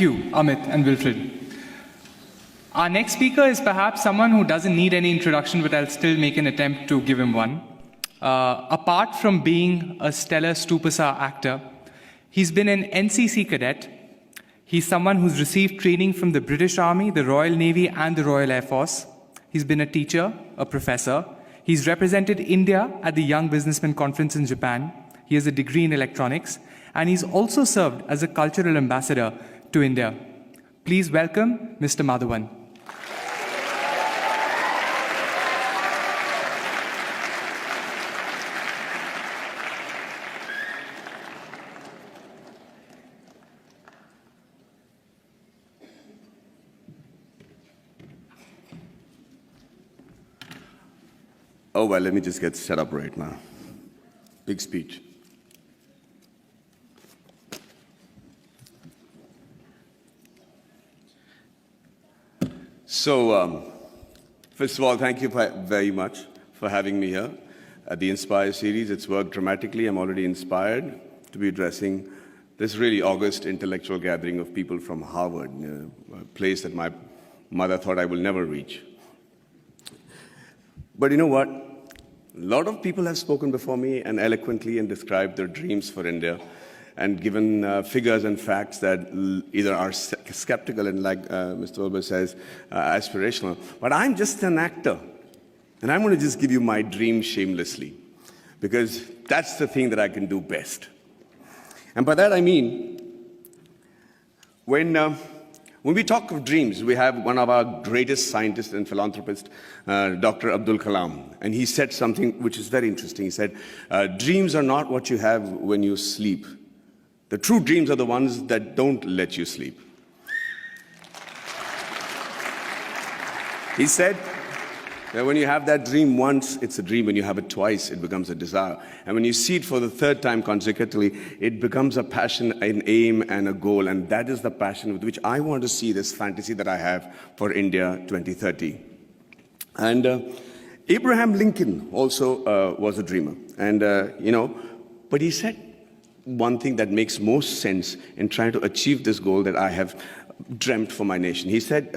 Thank you, Amit and Wilfred. Our next speaker is perhaps someone who doesn't need any introduction, but I'll still make an attempt to give him one. Apart from being a stellar Stupasa actor, he's been an NCC cadet. He's someone who's received training from the British Army, the Royal Navy, and the Royal Air Force. He's been a teacher, a professor. He's represented India at the Young Businessman Conference in Japan. He has a degree in electronics, and he's also served as a cultural ambassador to India. Please welcome Mr. Madhavan. Oh, well, let me just get set up right now. Big speech. So, first of all, thank you very much for having me here at the Inspire series. It's worked dramatically. I'm already inspired to be addressing this really august intellectual gathering of people from Harvard, a place that my mother thought I will never reach. But you know what? A lot of people have spoken before me and eloquently and described their dreams for India and given figures and facts that either are skeptical and, like Mr. Wilbur says, aspirational. But I'm just an actor, and I'm going to just give you my dream shamelessly, because that's the thing that I can do best. And by that I mean, when we talk of dreams, we have one of our greatest scientists and philanthropists, Dr. Abdul Kalam, and he said something which is very interesting. He said, dreams are not what you have when you sleep. The true dreams are the ones that don't let you sleep. He said that when you have that dream once, it's a dream. When you have it twice, it becomes a desire. And when you see it for the third time consecutively, it becomes a passion, an aim, and a goal. And that is the passion with which I want to see this fantasy that I have for India 2030. And Abraham Lincoln also was a dreamer. And, but he said one thing that makes most sense in trying to achieve this goal that I have dreamt for my nation. He said,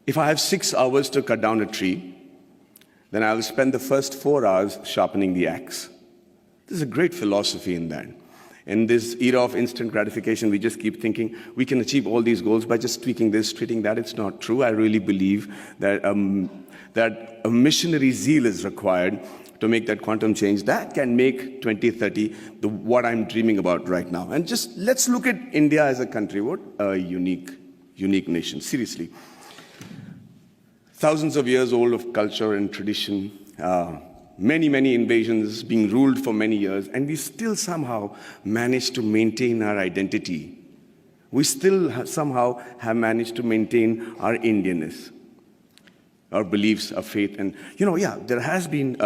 if I have 6 hours to cut down a tree, then I'll spend the first 4 hours sharpening the axe. There's a great philosophy in that. In this era of instant gratification, we just keep thinking we can achieve all these goals by just tweaking this, tweaking that. It's not true. I really believe that, that a missionary zeal is required to make that quantum change that can make 2030 what I'm dreaming about right now. And just let's look at India as a country. What a unique nation, seriously. Thousands of years old of culture and tradition, many invasions, being ruled for many years, and we still somehow managed to maintain our identity. We still somehow have managed to maintain our Indianness, our beliefs, our faith. And, there has been,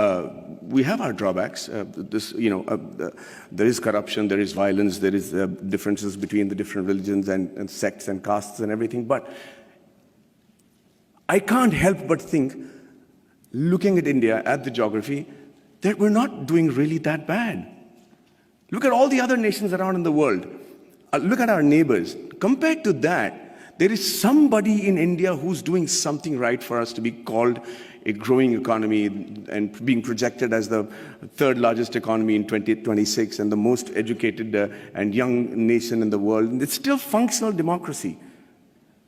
we have our drawbacks. There is corruption, there is violence, there is differences between the different religions and sects and castes and everything. But I can't help but think, looking at India, at the geography, that we're not doing really that bad. Look at all the other nations around in the world. Look at our neighbors. Compared to that, there is somebody in India who's doing something right for us to be called a growing economy and being projected as the third largest economy in 2026 and the most educated and young nation in the world. And it's still functional democracy.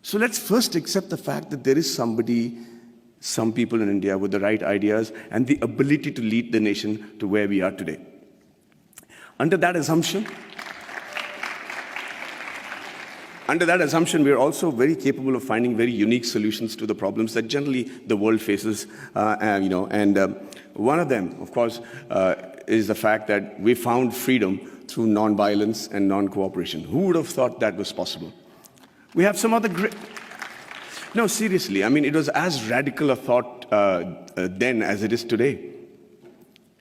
So let's first accept the fact that there is some people in India with the right ideas and the ability to lead the nation to where we are today. Under that assumption, we are also very capable of finding very unique solutions to the problems that generally the world faces. One of them, of course, is the fact that we found freedom through non-violence and non-cooperation. Who would have thought that was possible? We have some other great... No, seriously, I mean, it was as radical a thought then as it is today.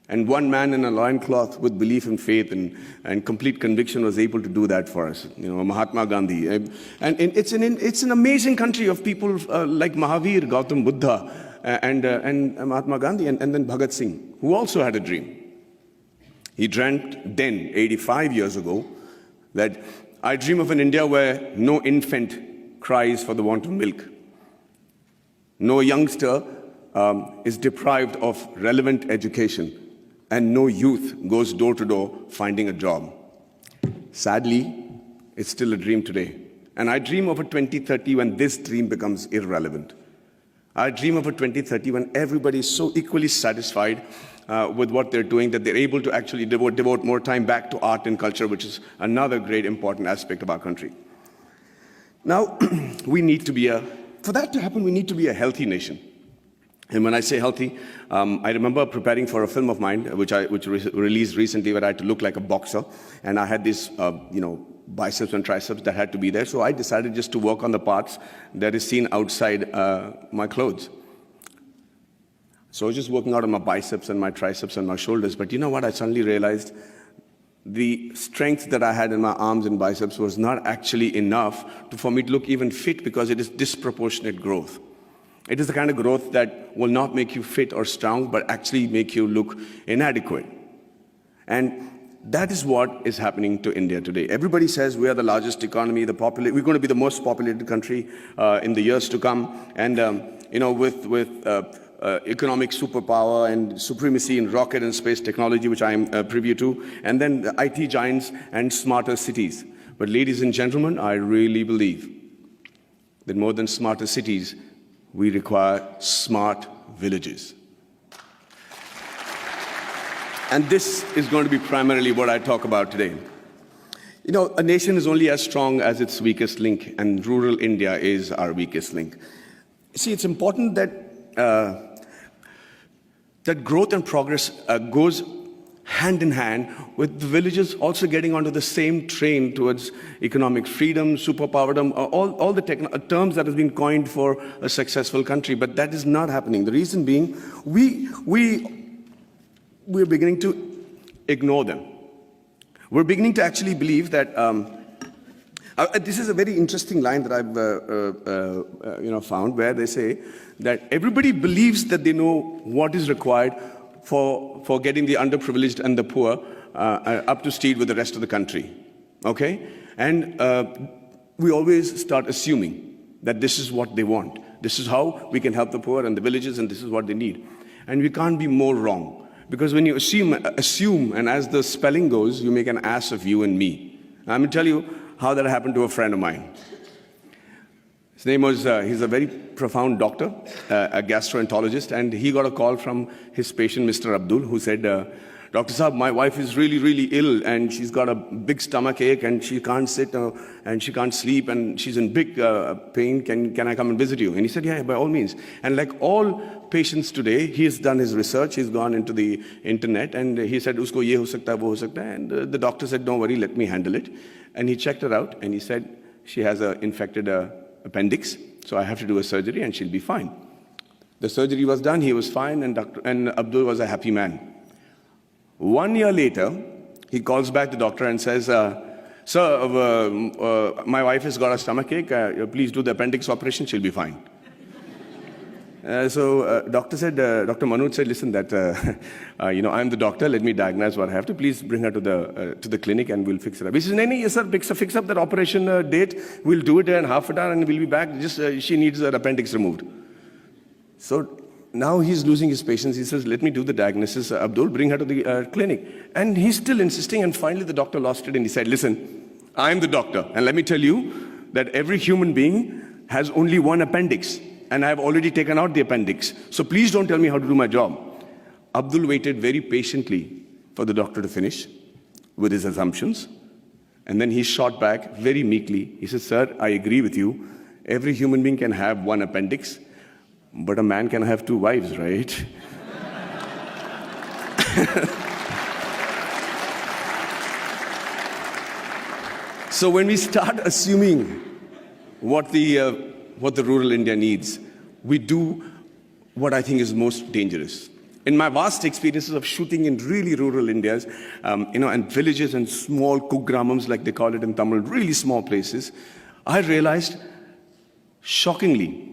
And one man in a loincloth with belief and faith and complete conviction was able to do that for us, Mahatma Gandhi. And it's an amazing country of people like Mahavir, Gautam Buddha, and Mahatma Gandhi, and then Bhagat Singh, who also had a dream. He dreamt then, 85 years ago, that I dream of an India where no infant cries for the want of milk. No youngster is deprived of relevant education, and no youth goes door to door finding a job. Sadly, it's still a dream today. And I dream of a 2030 when this dream becomes irrelevant. I dream of a 2030 when everybody is so equally satisfied with what they're doing that they're able to actually devote more time back to art and culture, which is another great important aspect of our country. Now, for that to happen, we need to be a healthy nation. And when I say healthy, I remember preparing for a film of mine, which released recently, where I had to look like a boxer, and I had these, biceps and triceps that had to be there. So I decided just to work on the parts that is seen outside my clothes. So I was just working out on my biceps and my triceps and my shoulders. But you know what? I suddenly realized the strength that I had in my arms and biceps was not actually enough for me to look even fit, because it is disproportionate growth. It is the kind of growth that will not make you fit or strong, but actually make you look inadequate. And that is what is happening to India today. Everybody says we are the largest economy, we're going to be the most populated country in the years to come. And, with economic superpower and supremacy in rocket and space technology, which I am privy to, and then the IT giants and smarter cities. But ladies and gentlemen, I really believe that more than smarter cities, we require smart villages. And this is going to be primarily what I talk about today. You know, a nation is only as strong as its weakest link, and rural India is our weakest link. See, it's important that that growth and progress goes hand in hand with the villages also getting onto the same train towards economic freedom, superpowerdom, all the terms that have been coined for a successful country. But that is not happening. The reason being, we're beginning to ignore them. We're beginning to actually believe that this is a very interesting line that I've found, where they say that everybody believes that they know what is required for getting the underprivileged and the poor up to speed with the rest of the country. Okay? And we always start assuming that this is what they want. This is how we can help the poor and the villages, and this is what they need. And we can't be more wrong. Because when you assume, and as the spelling goes, you make an ass of you and me. I'm going to tell you how that happened to a friend of mine. His name was, he's a very profound doctor, a gastroenterologist, and he got a call from his patient, Mr. Abdul, who said, Dr. Saab, my wife is really, really ill, and she's got a big stomach ache, and she can't sit, and she can't sleep, and she's in big pain. Can I come and visit you? And he said, yeah, by all means. And like all patients today, he has done his research, he's gone into the internet, and he said, usko ye ho sakta hai, wo ho sakta hai. And the doctor said, don't worry, let me handle it. And he checked her out, and he said, she has an infected appendix, so I have to do a surgery, and she'll be fine. The surgery was done, he was fine, and Abdul was a happy man. 1 year later, he calls back the doctor and says, sir, my wife has got a stomachache, please do the appendix operation, she'll be fine. Dr. Manoj said, listen, I'm the doctor, let me diagnose what I have to, please bring her to the clinic and we'll fix it up. He says, no, yes sir, fix up that operation date, we'll do it in half an hour and we'll be back, she needs her appendix removed. So now he's losing his patience. He says, let me do the diagnosis. Abdul, bring her to the clinic. And he's still insisting, and finally the doctor lost it and he said, listen, I'm the doctor, and let me tell you that every human being has only one appendix, and I've already taken out the appendix. So please don't tell me how to do my job. Abdul waited very patiently for the doctor to finish with his assumptions, and then he shot back very meekly. He said, sir, I agree with you. Every human being can have one appendix, but a man can have two wives, right? So when we start assuming what the rural India needs, we do what I think is most dangerous. In my vast experiences of shooting in really rural Indias, and villages and small kugramams, like they call it in Tamil, really small places, I realized, shockingly,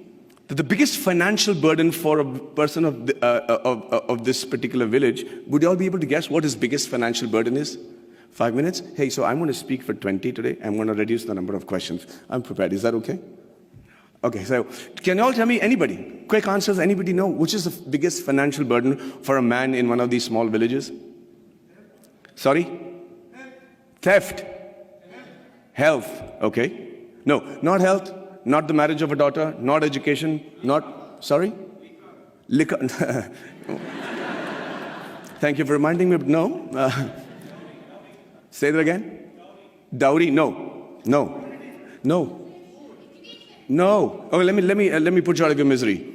that the biggest financial burden for a person of this particular village, would you all be able to guess what his biggest financial burden is? 5 minutes? Hey, so I'm going to speak for 20 today. I'm going to reduce the number of questions. I'm prepared. Is that okay? Okay, so can you all tell me, anybody, quick answers, anybody know which is the biggest financial burden for a man in one of these small villages? Sorry? Theft. Health. Okay. No, not health, not the marriage of a daughter, not education, not, sorry? Liquor. Thank you for reminding me. No. Say that again. Dowry. No. No. No. No. Oh, let me put you out of your misery.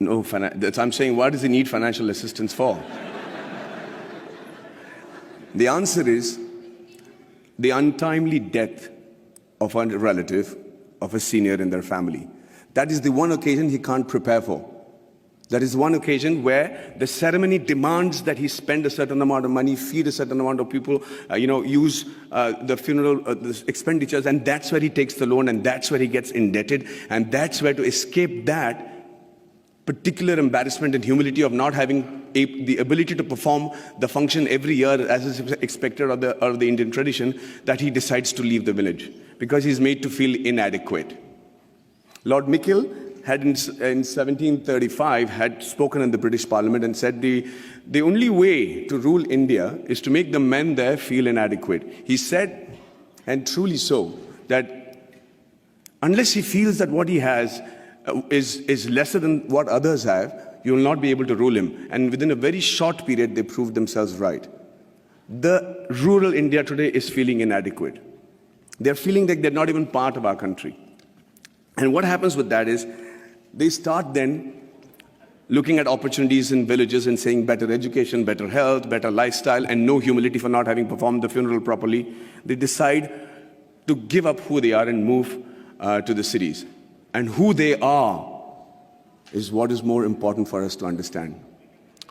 No, I'm saying, what does he need financial assistance for? The answer is the untimely death of a relative, of a senior in their family. That is the one occasion he can't prepare for. That is one occasion where the ceremony demands that he spend a certain amount of money, feed a certain amount of people, use the funeral the expenditures, and that's where he takes the loan, and that's where he gets indebted, and that's where, to escape that particular embarrassment and humility of not having the ability to perform the function every year as is expected of the Indian tradition, that he decides to leave the village because he's made to feel inadequate. Lord Mickle had in 1735 had spoken in the British Parliament and said the only way to rule India is to make the men there feel inadequate. He said, and truly so, that unless he feels that what he has is lesser than what others have, you will not be able to rule him. And within a very short period, they proved themselves right. The rural India today is feeling inadequate. They're feeling like they're not even part of our country. And what happens with that is, they start then looking at opportunities in villages and saying better education, better health, better lifestyle, and no humility for not having performed the funeral properly. They decide to give up who they are and move to the cities. And who they are is what is more important for us to understand.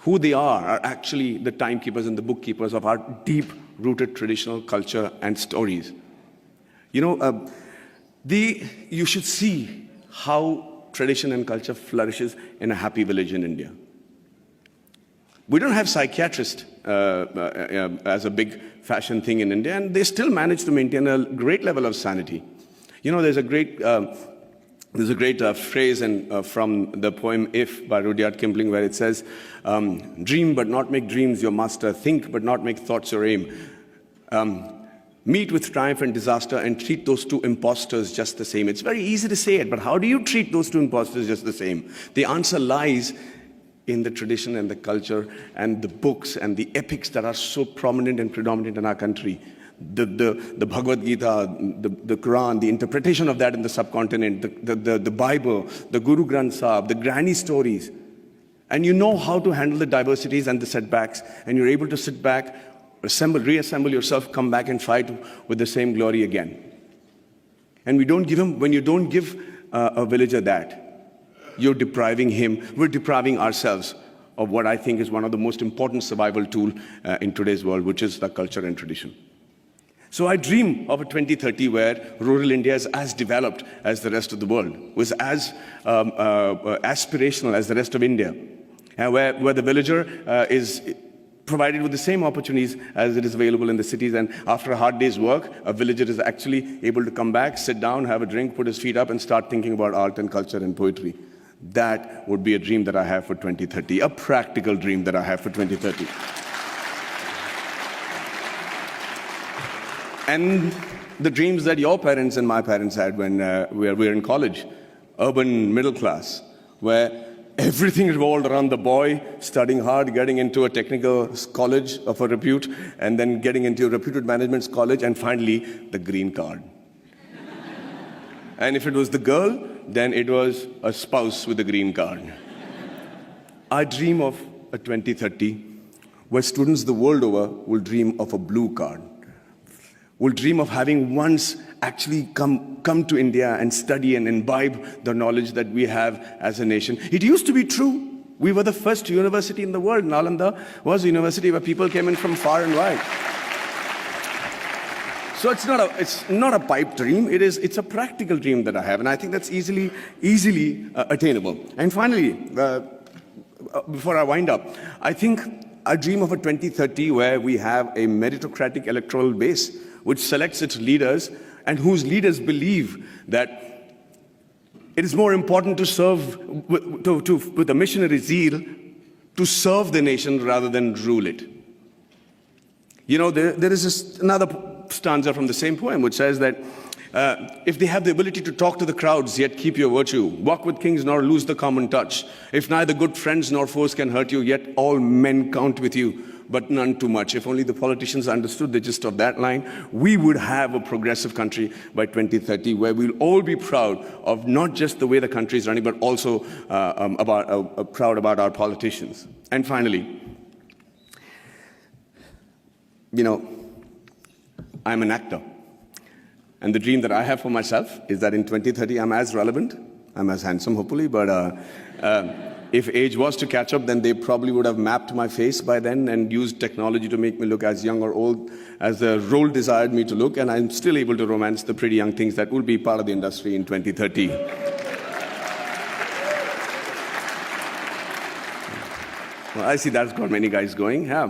Who they are actually the timekeepers and the bookkeepers of our deep-rooted traditional culture and stories. You should see how tradition and culture flourishes in a happy village in India. We don't have psychiatrists as a big fashion thing in India, and they still manage to maintain a great level of sanity. There's a great phrase from the poem If by Rudyard Kipling, where it says, dream but not make dreams your master, think but not make thoughts your aim. Meet with triumph and disaster and treat those two impostors just the same. It's very easy to say it, but how do you treat those two impostors just the same? The answer lies in the tradition and the culture and the books and the epics that are so prominent and predominant in our country. The Bhagavad Gita, the Quran, the interpretation of that in the subcontinent, the Bible, the Guru Granth Sahib, the granny stories. And you know how to handle the diversities and the setbacks, and you're able to sit back, reassemble yourself, come back and fight with the same glory again. And when you don't give a villager that, you're depriving him, we're depriving ourselves of what I think is one of the most important survival tools in today's world, which is the culture and tradition. So I dream of a 2030 where rural India is as developed as the rest of the world, was as aspirational as the rest of India, and where the villager is provided with the same opportunities as it is available in the cities. And after a hard day's work, a villager is actually able to come back, sit down, have a drink, put his feet up, and start thinking about art and culture and poetry. That would be a dream that I have for 2030, a practical dream that I have for 2030. And the dreams that your parents and my parents had when we were in college, urban middle class, where everything revolved around the boy studying hard, getting into a technical college of a repute, and then getting into a reputed management college, and finally, the green card. And if it was the girl, then it was a spouse with a green card. I dream of a 2030 where students the world over will dream of a blue card, will dream of having once actually come to India and study and imbibe the knowledge that we have as a nation. It used to be true. We were the first university in the world. Nalanda was a university where people came in from far and wide. So it's not a pipe dream. It's a practical dream that I have, and I think that's easily attainable. And finally, before I wind up, I think I dream of a 2030 where we have a meritocratic electoral base which selects its leaders and whose leaders believe that it is more important to serve with a missionary zeal to serve the nation rather than rule it. You know, there is another stanza from the same poem which says that if they have the ability to talk to the crowds, yet keep your virtue, walk with kings nor lose the common touch, if neither good friends nor foes can hurt you, yet all men count with you, but none too much. If only the politicians understood the gist of that line, we would have a progressive country by 2030 where we'll all be proud of not just the way the country is running, but also proud about our politicians. And finally, you know, I'm an actor. And the dream that I have for myself is that in 2030, I'm as relevant, I'm as handsome, hopefully, but if age was to catch up, then they probably would have mapped my face by then and used technology to make me look as young or old as the role desired me to look, and I'm still able to romance the pretty young things that will be part of the industry in 2030. Well, I see that's got many guys going, yeah.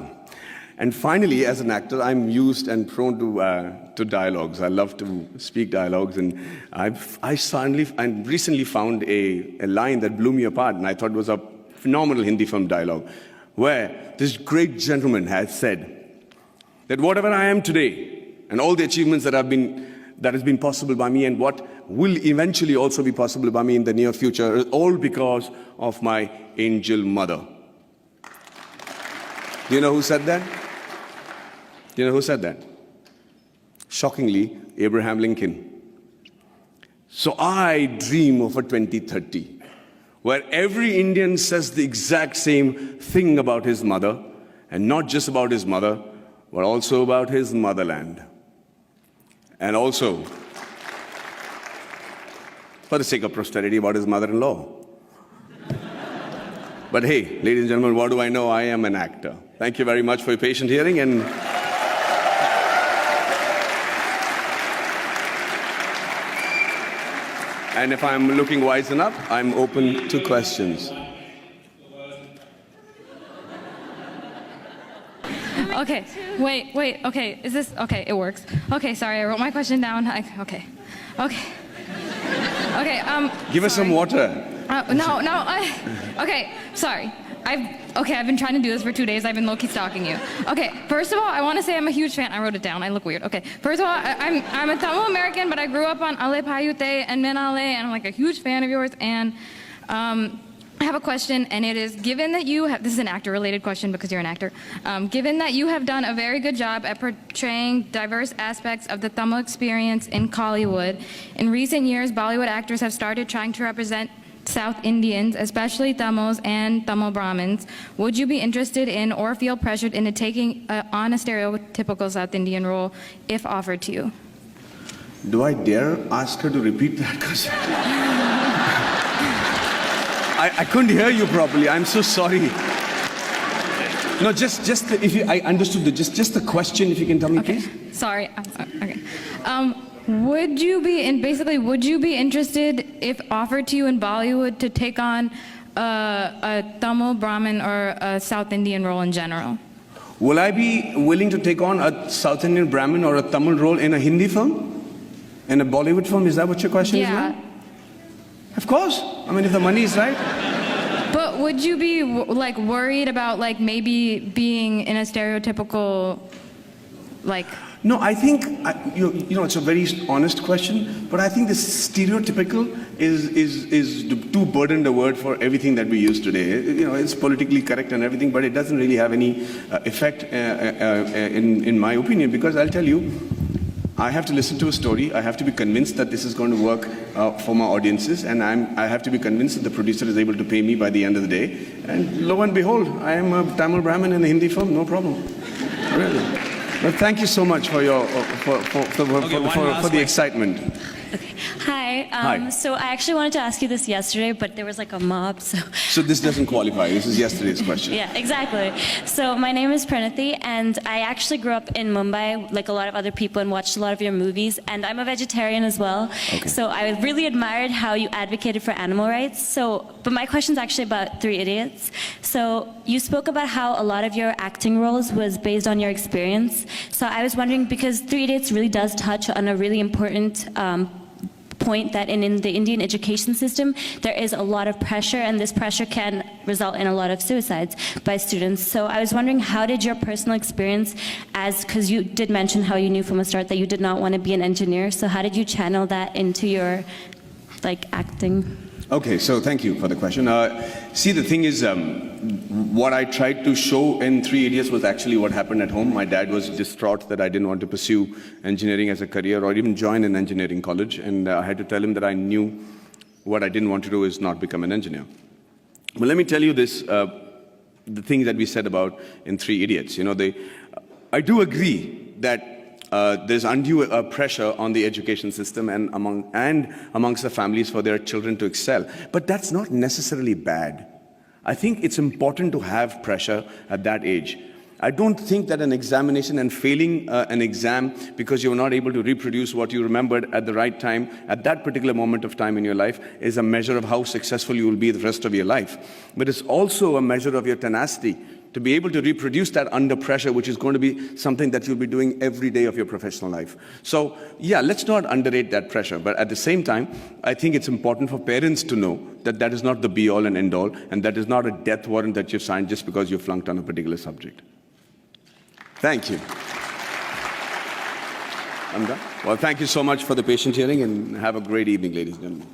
And finally, as an actor, I'm used and prone to dialogues. I love to speak dialogues, and I recently found a line that blew me apart, and I thought was a phenomenal Hindi film dialogue, where this great gentleman has said that whatever I am today, and all the achievements that has been possible by me, and what will eventually also be possible by me in the near future, is all because of my angel mother. Do you know who said that? Do you know who said that? Shockingly, Abraham Lincoln. So I dream of a 2030 where every Indian says the exact same thing about his mother, and not just about his mother, but also about his motherland. And also, for the sake of posterity, about his mother-in-law. But hey, ladies and gentlemen, what do I know? I am an actor. Thank you very much for your patient hearing, and if I'm looking wise enough, I'm open to questions. Okay, wait, okay, is this, okay, it works. Okay, sorry, I wrote my question down. Okay. Give us some water. Okay, sorry. I've been trying to do this for 2 days. I've been low-key stalking you. Okay, first of all, I want to say I'm a huge fan. I wrote it down. I look weird. Okay, first of all, I'm a Tamil American, but I grew up on Ale Payute and Menale, and I'm like a huge fan of yours. And I have a question, and it is, given that you have, this is an actor-related question because you're an actor, given that you have done a very good job at portraying diverse aspects of the Tamil experience in Kollywood, in recent years, Bollywood actors have started trying to represent South Indians, especially Tamils and Tamil Brahmins. Would you be interested in or feel pressured into taking on a stereotypical South Indian role if offered to you? Do I dare ask her to repeat that? Because I couldn't hear you properly. I'm so sorry. No, I understood just the question, if you can tell me, okay. Please. Sorry. Okay. Would you be interested, if offered to you in Bollywood, to take on a Tamil Brahmin or a South Indian role in general? Will I be willing to take on a South Indian Brahmin or a Tamil role in a Hindi film? In a Bollywood film? Is that what your question is, ma'am? Of course. I mean, if the money is right. But would you be like worried about like maybe being in a stereotypical, like? No, I think, you know, it's a very honest question, but I think this stereotypical is too burdened a word for everything that we use today. You know, it's politically correct and everything, but it doesn't really have any effect in my opinion, because I'll tell you, I have to listen to a story, I have to be convinced that this is going to work for my audiences, and I have to be convinced that the producer is able to pay me by the end of the day, and lo and behold, I am a Tamil Brahmin in a Hindi film, no problem. Really. Well, thank you so much for your for the excitement. Okay. Hi. Hi. So I actually wanted to ask you this yesterday, but there was like a mob, so. So this doesn't qualify. This is yesterday's question. Yeah, exactly. So my name is Pranati, and I actually grew up in Mumbai, like a lot of other people, and watched a lot of your movies. And I'm a vegetarian as well. Okay. So I really admired how you advocated for animal rights. But my question's actually about Three Idiots. So you spoke about how a lot of your acting roles was based on your experience. So I was wondering, because Three Idiots really does touch on a really important point that in the Indian education system, there is a lot of pressure, and this pressure can result in a lot of suicides by students. So I was wondering, how did your personal experience, because you did mention how you knew from the start that you did not want to be an engineer, so how did you channel that into your acting? Okay, so thank you for the question. See, the thing is, what I tried to show in Three Idiots was actually what happened at home. My dad was distraught that I didn't want to pursue engineering as a career or even join an engineering college, and I had to tell him that I knew what I didn't want to do is not become an engineer. But let me tell you this, the thing that we said about in Three Idiots. I do agree that there's undue pressure on the education system and amongst the families for their children to excel. But that's not necessarily bad. I think it's important to have pressure at that age. I don't think that an examination and failing an exam because you're not able to reproduce what you remembered at the right time, at that particular moment of time in your life, is a measure of how successful you will be the rest of your life. But it's also a measure of your tenacity to be able to reproduce that under pressure, which is going to be something that you'll be doing every day of your professional life. So, yeah, let's not underrate that pressure. But at the same time, I think it's important for parents to know that that is not the be-all and end-all, and that is not a death warrant that you've signed just because you flunked on a particular subject. Thank you. I'm done. Well, thank you so much for the patient hearing, and have a great evening, ladies and gentlemen.